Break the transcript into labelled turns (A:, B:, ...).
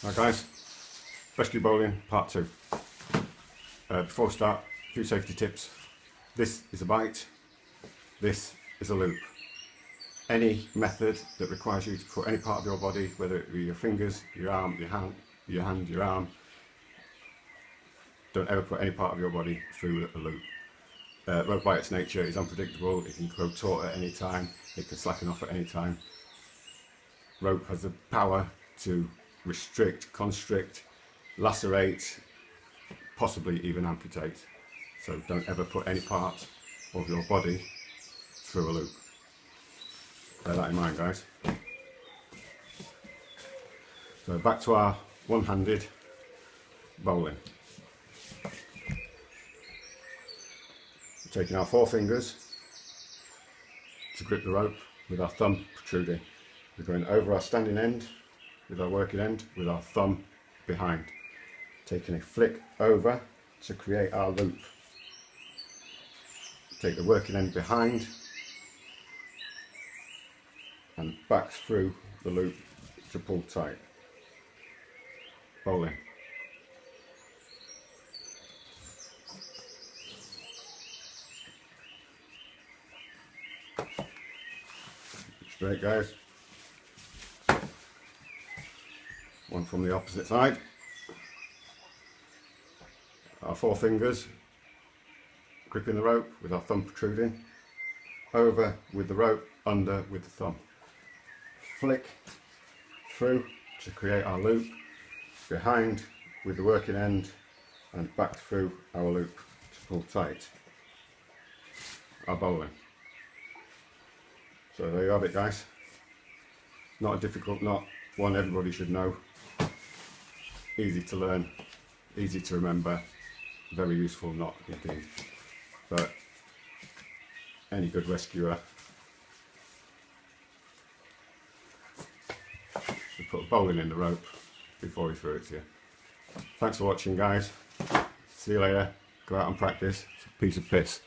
A: Right guys, rescue bowling part 2. Before we start, a few safety tips. This is a bite, this is a loop. Any method that requires you to put any part of your body, whether it be your fingers, your arm, your hand, your arm, don't ever put any part of your body through a loop. Rope by its nature is unpredictable, it can grow taut at any time, it can slacken off at any time. Rope has the power to restrict, constrict, lacerate, possibly even amputate. So don't ever put any part of your body through a loop. Bear that in mind, guys. So back to our one-handed bowling. Taking our 4 fingers to grip the rope with our thumb protruding. We're going over our standing end with our working end with our thumb behind. Taking a flick over to create our loop. Take the working end behind and back through the loop to pull tight. Bowling. Straight, guys. One from the opposite side. Our 4 fingers gripping the rope with our thumb protruding. Over with the rope, under with the thumb. Flick through to create our loop. Behind with the working end and back through our loop to pull tight. Our bowling. So there you have it, guys. Not a difficult knot, one everybody should know. Easy to learn, easy to remember, very useful knot indeed. But any good rescuer should put a bowling in the rope before he threw it to you. Thanks for watching, guys. See you later. Go out and practice. It's a piece of piss.